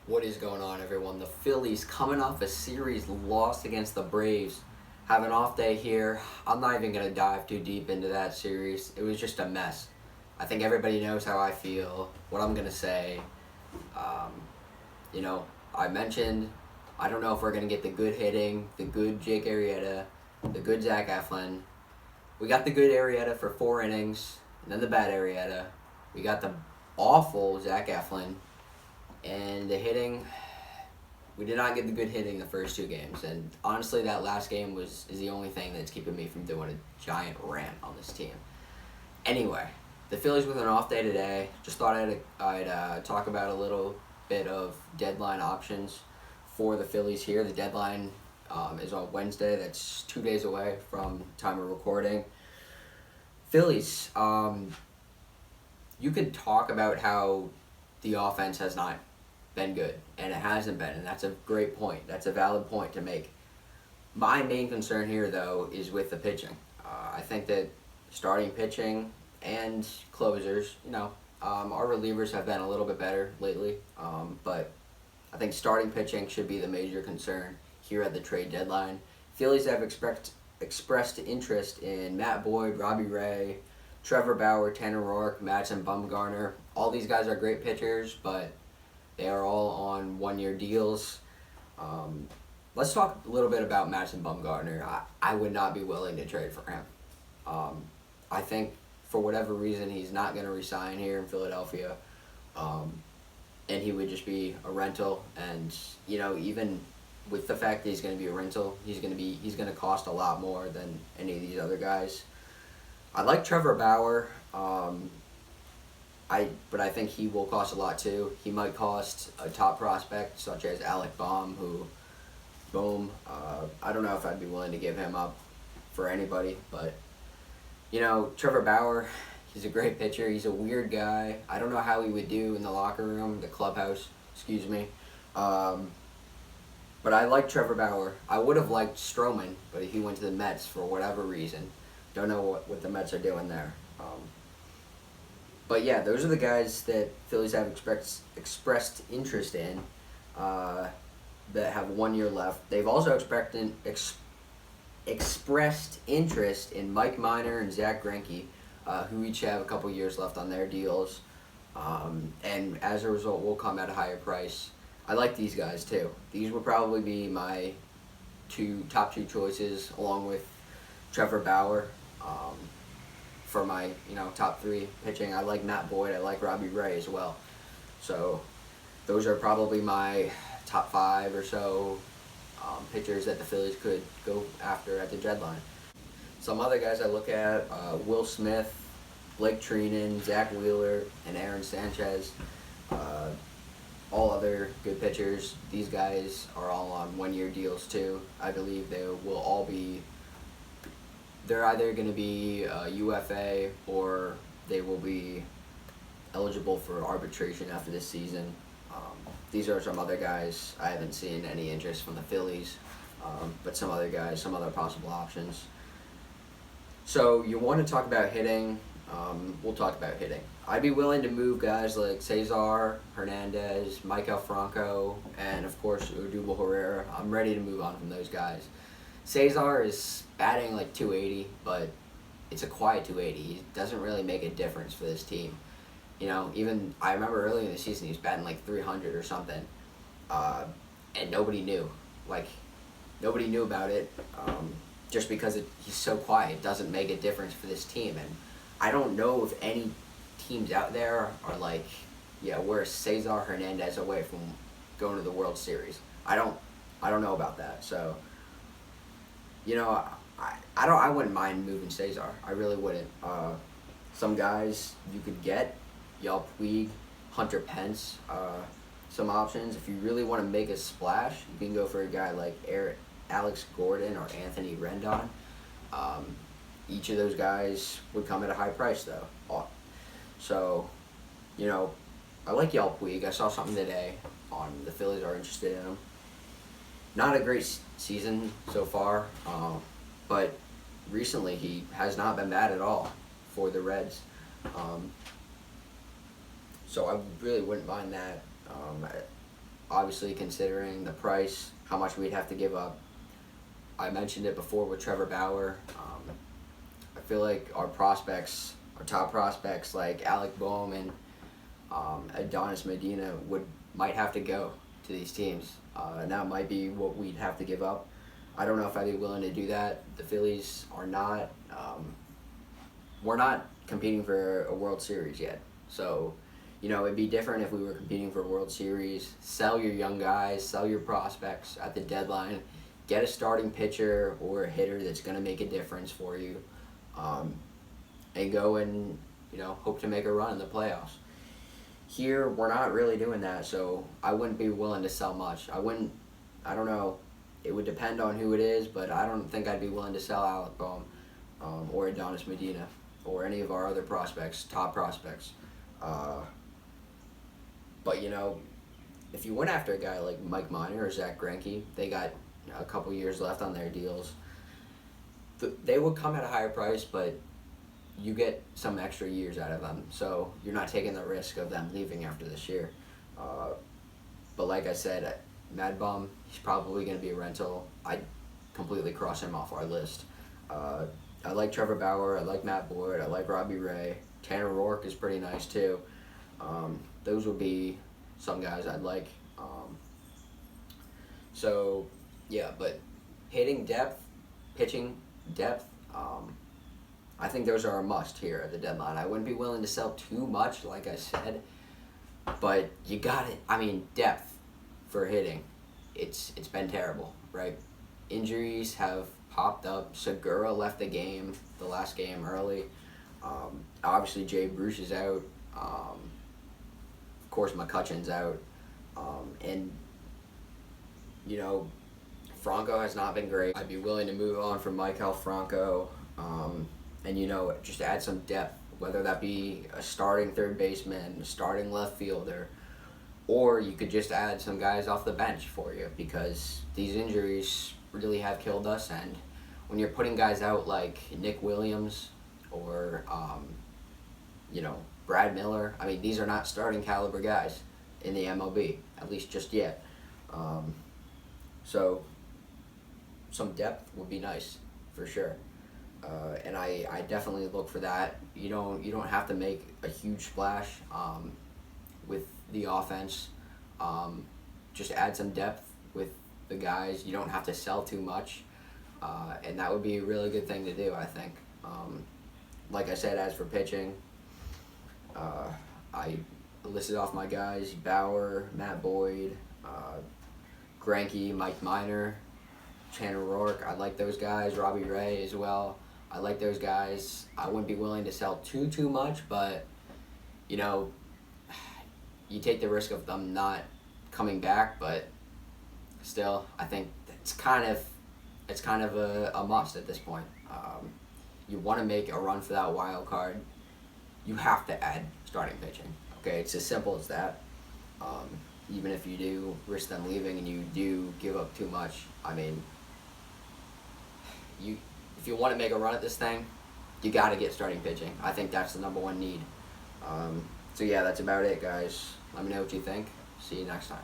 What is going on, everyone? The Phillies coming off a series loss against the Braves. Have an off day here. I'm not even going to dive too deep into that series. It was just a mess. I think everybody knows how I feel, what I'm going to say. Um, I mentioned I don't know if we're going to get the good hitting, the good Jake Arrieta, the good Zach Eflin. We got the good Arrieta for 4 innings, and then the bad Arrieta. We got the awful Zach Eflin. And the hitting, we did not get the good hitting the first 2 games. And honestly, that last game is the only thing that's keeping me from doing a giant rant on this team. Anyway, the Phillies with an off day today. Just thought I'd talk about a little bit of deadline options for the Phillies here. The deadline is on Wednesday. That's 2 days away from time of recording. Phillies, you could talk about how the offense has not been good, and it hasn't been, and that's a great point. That's a valid point to make. My main concern here, though, is with the pitching. I think that starting pitching and closers, our relievers have been a little bit better lately, but I think starting pitching should be the major concern here at the trade deadline. Phillies have expressed interest in Matt Boyd, Robbie Ray, Trevor Bauer, Tanner Roark, Madison Bumgarner. All these guys are great pitchers, but they are all on one-year deals. Let's talk a little bit about Madison Bumgarner. I would not be willing to trade for him. I think for whatever reason he's not going to resign here in Philadelphia, and he would just be a rental. And even with the fact that he's going to be a rental, he's going to cost a lot more than any of these other guys. I like Trevor Bauer. But I think he will cost a lot too. He might cost a top prospect such as Alec Baum, I don't know if I'd be willing to give him up for anybody, but Trevor Bauer, he's a great pitcher. He's a weird guy. I don't know how he would do in the locker room, the clubhouse, excuse me. But I like Trevor Bauer. I would have liked Stroman, but he went to the Mets for whatever reason. Don't know what the Mets are doing there. But yeah, those are the guys that Phillies have expressed interest in that have 1 year left. They've also expressed interest in Mike Minor and Zach Greinke, who each have a couple years left on their deals. And as a result, will come at a higher price. I like these guys too. These would probably be my top two choices, along with Trevor Bauer. For my top 3 pitching. I like Matt Boyd. I like Robbie Ray as well. So those are probably my top 5 or so pitchers that the Phillies could go after at the deadline. Some other guys I look at: Will Smith, Blake Treinen, Zach Wheeler, and Aaron Sanchez. All other good pitchers. These guys are all on 1 year deals too. I believe they will all be. They're either going to be UFA or they will be eligible for arbitration after this season. These are some other guys. I haven't seen any interest from the Phillies, but some other guys, some other possible options. So you want to talk about hitting, we'll talk about hitting. I'd be willing to move guys like Cesar Hernandez, Maikel Franco, and of course Odubel Herrera. I'm ready to move on from those guys. Cesar is batting like 280, but it's a quiet 280. He doesn't really make a difference for this team. Even I remember early in the season he was batting like 300 or something, and nobody knew. Nobody knew about it, just because he's so quiet. It doesn't make a difference for this team. And I don't know if any teams out there are like, yeah, we're Cesar Hernandez away from going to the World Series. I don't know about that. So. I wouldn't mind moving Cesar. I really wouldn't. Some guys you could get, Yelp Puig, Hunter Pence, some options. If you really want to make a splash, you can go for a guy like Alex Gordon or Anthony Rendon. Each of those guys would come at a high price, though. So, I like Yelp Puig. I saw something today on the Phillies are interested in him. Not a great season so far, but recently he has not been bad at all for the Reds. So I really wouldn't mind that. obviously considering the price, how much we'd have to give up. I mentioned it before with Trevor Bauer. I feel like our prospects, our top prospects like Alec Boehm and Adonis Medina might have to go to these teams, and that might be what we'd have to give up. I don't know if I'd be willing to do that. The Phillies are not. We're not competing for a World Series yet, so it'd be different if we were competing for a World Series. Sell your young guys, sell your prospects at the deadline. Get a starting pitcher or a hitter that's going to make a difference for you, and go and hope to make a run in the playoffs. Here, we're not really doing that, so I wouldn't be willing to sell much. I don't know, it would depend on who it is, but I don't think I'd be willing to sell Alec Boehm or Adonis Medina or any of our other prospects, top prospects. But, if you went after a guy like Mike Minor or Zach Greinke, they got a couple years left on their deals. They would come at a higher price, but you get some extra years out of them, so you're not taking the risk of them leaving after this year. But like I said, Mad Bum, he's probably going to be a rental. I'd completely cross him off our list. I like Trevor Bauer, I like Matt Boyd, I like Robbie Ray. Tanner Rourke is pretty nice too. Those would be some guys I'd like. So, yeah, but hitting depth, pitching depth, I think those are a must here at the deadline. I wouldn't be willing to sell too much, like I said, but you got it. I mean, depth for hitting, it's been terrible, right? Injuries have popped up. Segura left the last game early. Obviously, Jay Bruce is out. Of course, McCutcheon's out. And, Franco has not been great. I'd be willing to move on from Maikel Franco. And just add some depth, whether that be a starting third baseman, a starting left fielder, or you could just add some guys off the bench for you, because these injuries really have killed us. And when you're putting guys out like Nick Williams or Brad Miller, I mean, these are not starting caliber guys in the MLB, at least just yet. So some depth would be nice for sure. And I definitely look for that. You don't have to make a huge splash with the offense. Just add some depth with the guys. You don't have to sell too much, and that would be a really good thing to do, I think. Like I said, as for pitching, I listed off my guys: Bauer, Matt Boyd, Greinke, Mike Minor, Tanner Rourke. I like those guys. Robbie Ray as well. I like those guys. I wouldn't be willing to sell too much, but you take the risk of them not coming back. But still, I think it's kind of a must at this point. You want to make a run for that wild card, you have to add starting pitching. Okay, it's as simple as that. Even if you do risk them leaving and you do give up too much, I mean, if you want to make a run at this thing, you got to get starting pitching. I think that's the number one need. So yeah, that's about it, guys. Let me know what you think. See you next time.